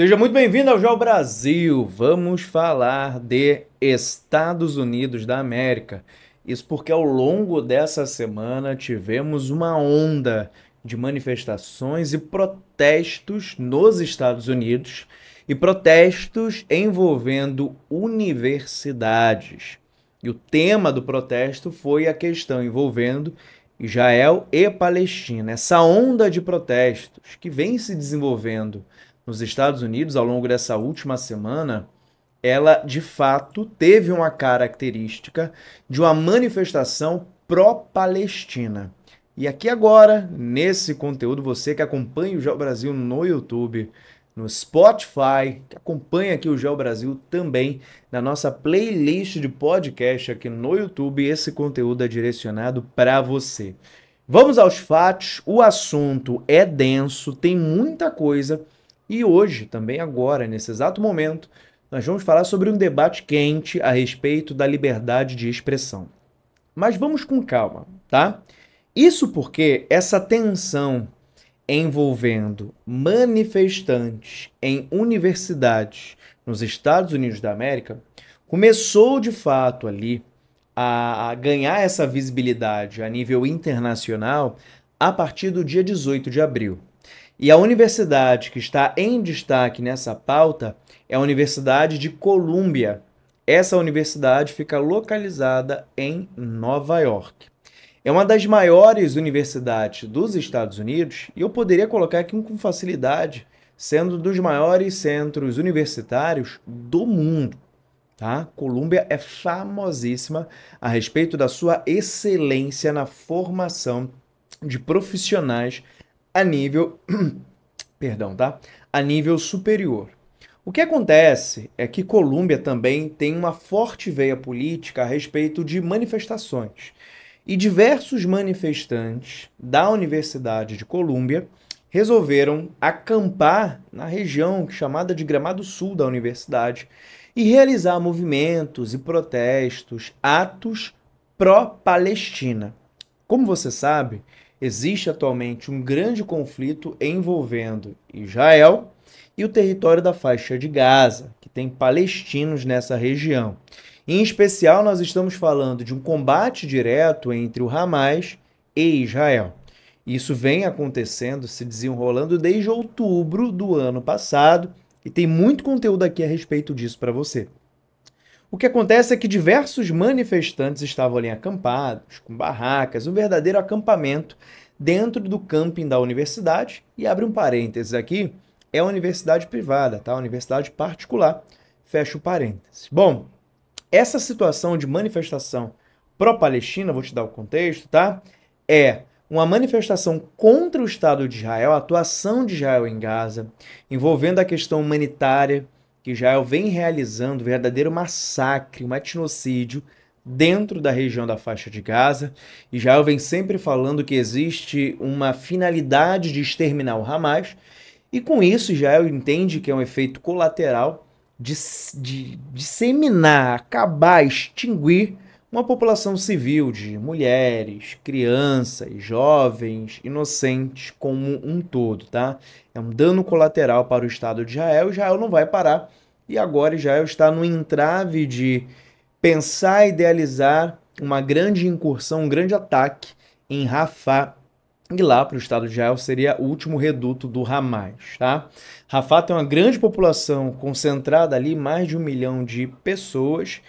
Seja muito bem-vindo ao Geo Brasil. Vamos falar de Estados Unidos da América. Isso porque ao longo dessa semana tivemos uma onda de manifestações e protestos nos Estados Unidos e protestos envolvendo universidades. E o tema do protesto foi a questão envolvendo Israel e Palestina. Essa onda de protestos que vem se desenvolvendo nos Estados Unidos ao longo dessa última semana, ela de fato teve uma característica de uma manifestação pró-Palestina. E aqui agora, nesse conteúdo, você que acompanha o Geo Brasil no YouTube, no Spotify, que acompanha aqui o Geo Brasil também na nossa playlist de podcast aqui no YouTube, esse conteúdo é direcionado para você. Vamos aos fatos, o assunto é denso, tem muita coisa. E hoje, também agora, nesse exato momento, nós vamos falar sobre um debate quente a respeito da liberdade de expressão. Mas vamos com calma, tá? Isso porque essa tensão envolvendo manifestantes em universidades nos Estados Unidos da América começou de fato ali a ganhar essa visibilidade a nível internacional a partir do dia 18 de abril. E a universidade que está em destaque nessa pauta é a Universidade de Colômbia. Essa universidade fica localizada em Nova York. É uma das maiores universidades dos Estados Unidos e eu poderia colocar aqui com facilidade, sendo dos maiores centros universitários do mundo. Tá? Colômbia é famosíssima a respeito da sua excelência na formação de profissionais a nível, a nível superior. O que acontece é que Colômbia também tem uma forte veia política a respeito de manifestações. E diversos manifestantes da Universidade de Colômbia resolveram acampar na região chamada de Gramado Sul da universidade e realizar movimentos e protestos, atos pró-Palestina. Como você sabe, existe atualmente um grande conflito envolvendo Israel e o território da faixa de Gaza, que tem palestinos nessa região. Em especial, nós estamos falando de um combate direto entre o Hamas e Israel. Isso vem acontecendo, se desenrolando desde outubro do ano passado, e tem muito conteúdo aqui a respeito disso para você. O que acontece é que diversos manifestantes estavam ali acampados, com barracas, um verdadeiro acampamento dentro do camping da universidade. E abre um parênteses aqui, é uma universidade privada, tá? Uma universidade particular, fecha o parênteses. Bom, essa situação de manifestação pró-Palestina, vou te dar o contexto, tá? É uma manifestação contra o Estado de Israel, a atuação de Israel em Gaza, envolvendo a questão humanitária, que Israel vem realizando um verdadeiro massacre, um etnocídio dentro da região da faixa de Gaza. Israel vem sempre falando que existe uma finalidade de exterminar o Hamas, e com isso Israel entende que é um efeito colateral de disseminar, acabar, extinguir uma população civil de mulheres, crianças, jovens, inocentes como um todo, tá? É um dano colateral para o Estado de Israel. Israel não vai parar e agora Israel está no entrave de pensar e idealizar uma grande incursão, um grande ataque em Rafah. E lá para o Estado de Israel seria o último reduto do Hamas, tá? Rafah tem uma grande população concentrada ali, mais de 1 milhão de pessoas.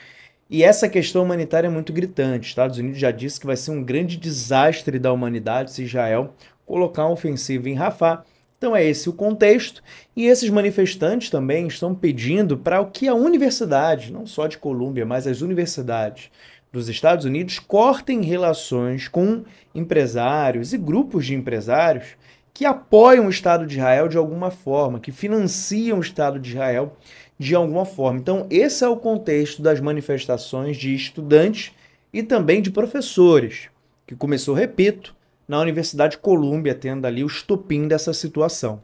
E essa questão humanitária é muito gritante. Estados Unidos já disse que vai ser um grande desastre da humanidade se Israel colocar uma ofensiva em Rafah. Então é esse o contexto. E esses manifestantes também estão pedindo para que a universidade, não só de Colômbia, mas as universidades dos Estados Unidos, cortem relações com empresários e grupos de empresários que apoiam o Estado de Israel de alguma forma, que financiam o Estado de Israel de alguma forma. Então, esse é o contexto das manifestações de estudantes e também de professores, que começou, repito, na Universidade de Colômbia, tendo ali o estopim dessa situação.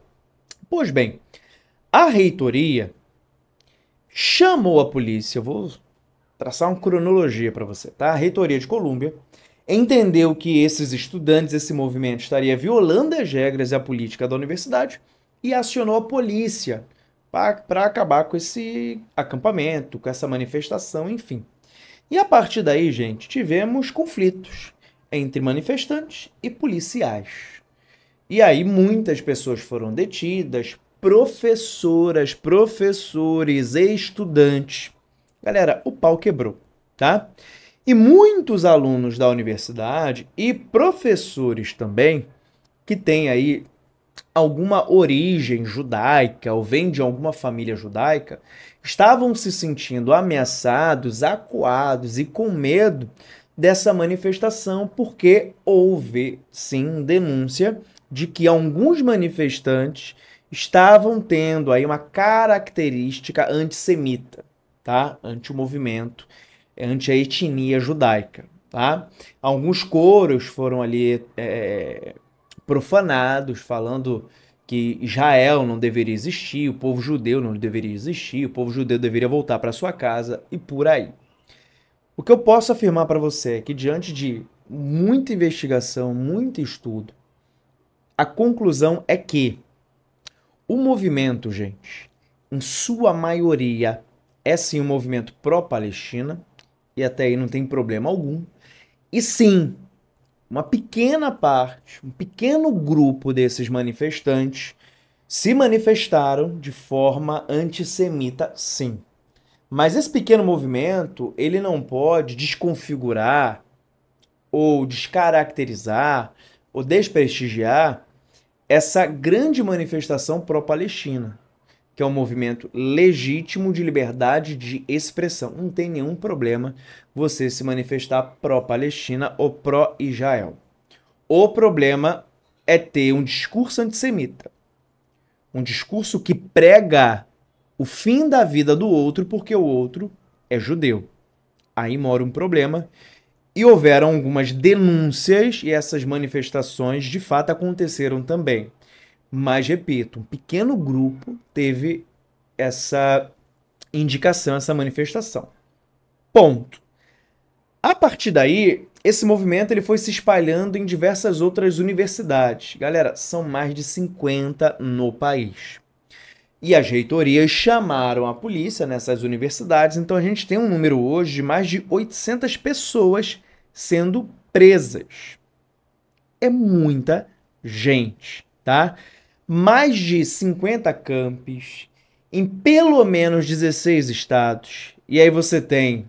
Pois bem, a reitoria chamou a polícia, eu vou traçar uma cronologia para você, tá? A reitoria de Colômbia entendeu que esses estudantes, esse movimento estaria violando as regras e a política da universidade e acionou a polícia para acabar com esse acampamento, com essa manifestação, enfim. E a partir daí, gente, tivemos conflitos entre manifestantes e policiais. E aí muitas pessoas foram detidas, professoras, professores, estudantes. Galera, o pau quebrou, tá? E muitos alunos da universidade e professores também, que têm aí alguma origem judaica ou vêm de alguma família judaica, estavam se sentindo ameaçados, acuados e com medo dessa manifestação, porque houve, sim, denúncia de que alguns manifestantes estavam tendo aí uma característica antissemita, tá? Anti o movimento, anti a etnia judaica, tá? Alguns coros foram ali profanados, falando que Israel não deveria existir, o povo judeu não deveria existir, o povo judeu deveria voltar para sua casa e por aí. O que eu posso afirmar para você é que, diante de muita investigação, muito estudo, a conclusão é que o movimento, gente, em sua maioria, é sim um movimento pró-Palestina, e até aí não tem problema algum. E sim, uma pequena parte, um pequeno grupo desses manifestantes se manifestaram de forma antissemita, sim. Mas esse pequeno movimento, ele não pode desconfigurar ou descaracterizar ou desprestigiar essa grande manifestação pró-Palestina, que é um movimento legítimo de liberdade de expressão. Não tem nenhum problema você se manifestar pró-Palestina ou pró-Israel. O problema é ter um discurso antissemita, um discurso que prega o fim da vida do outro porque o outro é judeu. Aí mora um problema. E houveram algumas denúncias e essas manifestações de fato aconteceram também. Mas, repito, um pequeno grupo teve essa indicação, essa manifestação. Ponto. A partir daí, esse movimento ele foi se espalhando em diversas outras universidades. Galera, são mais de 50 no país. E as reitorias chamaram a polícia nessas universidades, então a gente tem um número hoje de mais de 800 pessoas sendo presas. É muita gente, tá? Mais de 50 campos, em pelo menos 16 estados. E aí você tem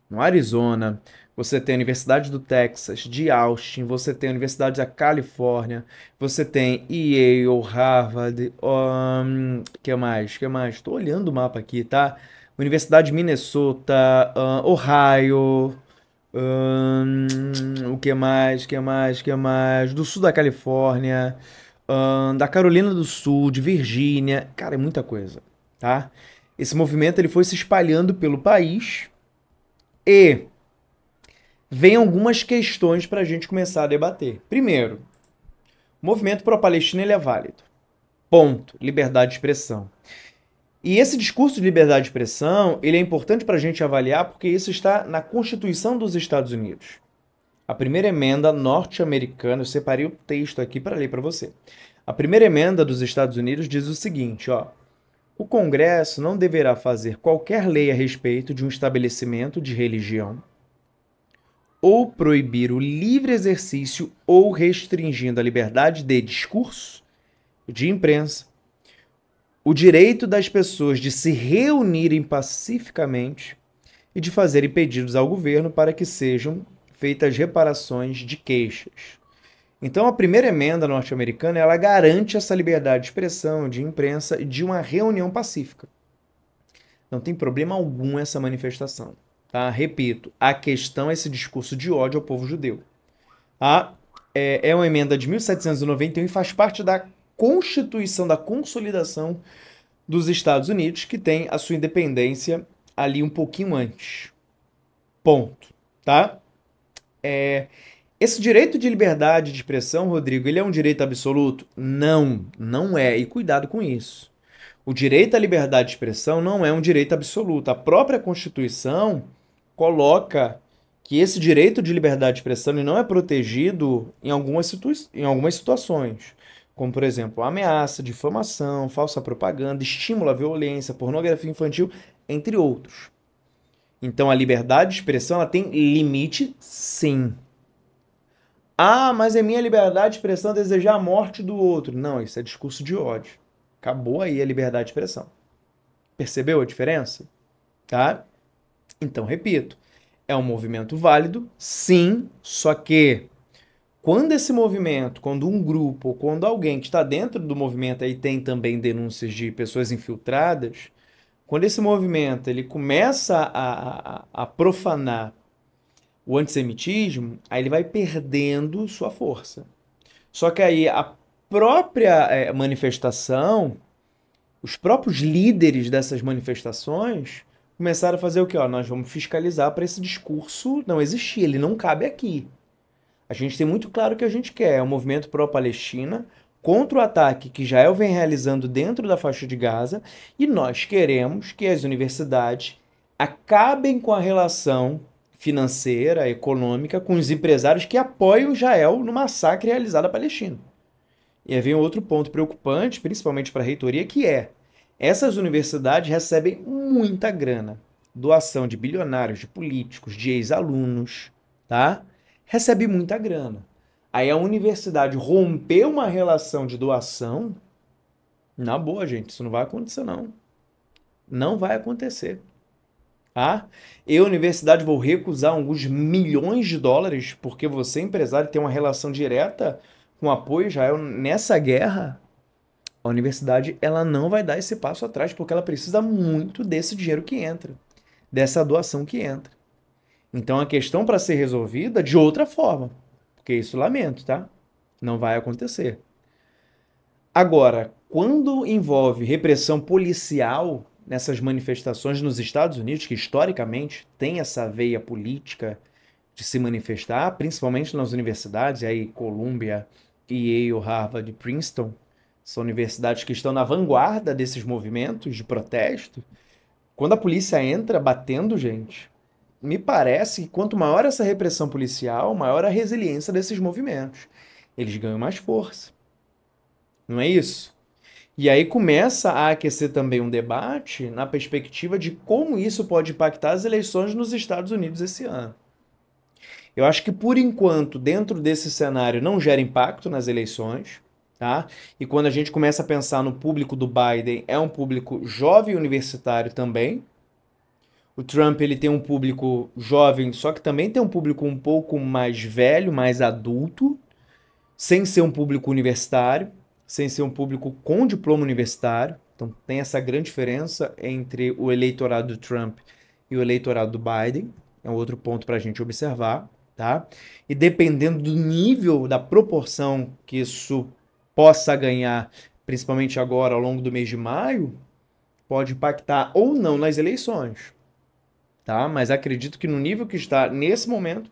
no Arizona, você tem a Universidade do Texas, de Austin, você tem a Universidade da Califórnia, você tem Yale, Harvard, que mais? Estou olhando o mapa aqui, tá? Universidade de Minnesota, Ohio, o que mais? Do sul da Califórnia, da Carolina do Sul, de Virgínia, cara, é muita coisa, tá? Esse movimento ele foi se espalhando pelo país e vem algumas questões para a gente começar a debater. Primeiro, o movimento pró-Palestina ele é válido. Ponto. Liberdade de expressão. E esse discurso de liberdade de expressão ele é importante para a gente avaliar porque isso está na Constituição dos Estados Unidos. A primeira emenda norte-americana, eu separei o texto aqui para ler para você. A primeira emenda dos Estados Unidos diz o seguinte, ó. O Congresso não deverá fazer qualquer lei a respeito de um estabelecimento de religião ou proibir o livre exercício ou restringindo a liberdade de discurso, de imprensa, o direito das pessoas de se reunirem pacificamente e de fazerem pedidos ao governo para que sejam feitas reparações de queixas. Então, a primeira emenda norte-americana ela garante essa liberdade de expressão, de imprensa e de uma reunião pacífica. Não tem problema algum essa manifestação. Tá? Repito, a questão é esse discurso de ódio ao povo judeu. É uma emenda de 1791 e faz parte da Constituição da Consolidação dos Estados Unidos, que tem a sua independência ali um pouquinho antes. Ponto. Tá? Esse direito de liberdade de expressão, Rodrigo, ele é um direito absoluto? Não, não é. E cuidado com isso. O direito à liberdade de expressão não é um direito absoluto. A própria Constituição coloca que esse direito de liberdade de expressão ele não é protegido em algumas situações. como, por exemplo, ameaça, difamação, falsa propaganda, estímulo à violência, pornografia infantil, entre outros. Então, a liberdade de expressão ela tem limite, sim. Ah, mas é minha liberdade de expressão desejar a morte do outro. Não, isso é discurso de ódio. Acabou aí a liberdade de expressão. Percebeu a diferença? Tá? Então, repito, é um movimento válido, sim, só que quando esse movimento, quando um grupo, ou quando alguém que está dentro do movimento aí tem também denúncias de pessoas infiltradas, quando esse movimento ele começa a profanar o antissemitismo, aí ele vai perdendo sua força. Só que aí a própria manifestação, os próprios líderes dessas manifestações começaram a fazer o quê? Ó, nós vamos fiscalizar para esse discurso não existir, ele não cabe aqui. A gente tem muito claro o que a gente quer, é um movimento pró-Palestina contra o ataque que Israel vem realizando dentro da faixa de Gaza, e nós queremos que as universidades acabem com a relação financeira, econômica, com os empresários que apoiam Israel no massacre realizado à Palestina. E aí vem outro ponto preocupante, principalmente para a reitoria, que é essas universidades recebem muita grana, doação de bilionários, de políticos, de ex-alunos, tá? Recebe muita grana. Aí a universidade romper uma relação de doação, na boa, gente, isso não vai acontecer, não. Não vai acontecer. Tá? Eu, universidade, vou recusar alguns milhões de dólares porque você, empresário, tem uma relação direta com o apoio a Israel nessa guerra. A universidade ela não vai dar esse passo atrás porque ela precisa muito desse dinheiro que entra, dessa doação que entra. Então a questão para ser resolvida de outra forma, porque isso lamento, tá? Não vai acontecer. Agora, quando envolve repressão policial nessas manifestações nos Estados Unidos, que historicamente tem essa veia política de se manifestar, principalmente nas universidades, e aí Columbia, Yale, Harvard e Princeton, são universidades que estão na vanguarda desses movimentos de protesto. Quando a polícia entra batendo, gente, me parece que quanto maior essa repressão policial, maior a resiliência desses movimentos. Eles ganham mais força. Não é isso? E aí começa a aquecer também um debate na perspectiva de como isso pode impactar as eleições nos Estados Unidos esse ano. Eu acho que, por enquanto, dentro desse cenário, não gera impacto nas eleições, tá? E quando a gente começa a pensar no público do Biden, é um público jovem universitário também. O Trump ele tem um público jovem, só que também tem um público um pouco mais velho, mais adulto, sem ser um público universitário, sem ser um público com diploma universitário. Então tem essa grande diferença entre o eleitorado do Trump e o eleitorado do Biden. É um outro ponto para a gente observar, tá? E dependendo do nível, da proporção que isso possa ganhar, principalmente agora ao longo do mês de maio, pode impactar ou não nas eleições, tá? Mas acredito que no nível que está nesse momento,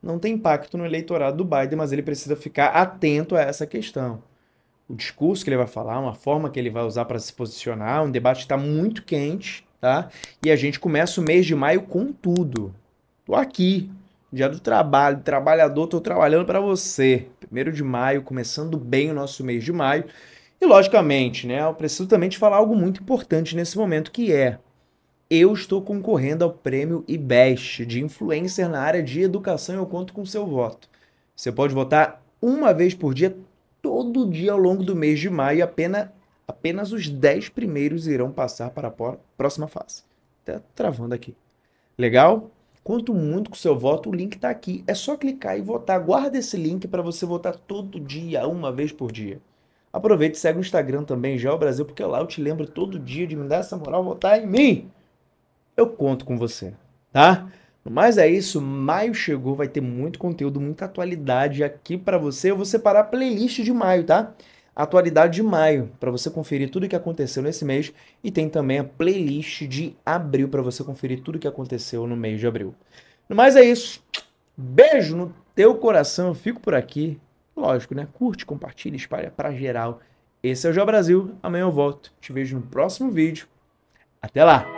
não tem impacto no eleitorado do Biden, mas ele precisa ficar atento a essa questão. O discurso que ele vai falar, uma forma que ele vai usar para se posicionar, um debate que está muito quente, tá? E a gente começa o mês de maio com tudo. Tô aqui, dia do trabalho, trabalhador, tô trabalhando para você. 1º de maio, começando bem o nosso mês de maio. E logicamente, né, eu preciso também te falar algo muito importante nesse momento, que é eu estou concorrendo ao prêmio IBEST de influencer na área de educação e eu conto com seu voto. Você pode votar uma vez por dia, todo dia ao longo do mês de maio, e apenas os 10 primeiros irão passar para a próxima fase. Tá travando aqui. Legal? Conto muito com seu voto, o link está aqui. É só clicar e votar. Guarda esse link para você votar todo dia, uma vez por dia. Aproveite e segue o Instagram também, Geo Brasil, porque lá eu te lembro todo dia de me dar essa moral, votar em mim. Eu conto com você, tá? Mas é isso, maio chegou, vai ter muito conteúdo, muita atualidade aqui para você. Eu vou separar a playlist de maio, tá? Atualidade de maio, para você conferir tudo o que aconteceu nesse mês. E tem também a playlist de abril, para você conferir tudo o que aconteceu no mês de abril. Mas é isso. Beijo no teu coração, eu fico por aqui. Lógico, né? Curte, compartilha, espalha para geral. Esse é o Geo Brasil, amanhã eu volto. Te vejo no próximo vídeo. Até lá!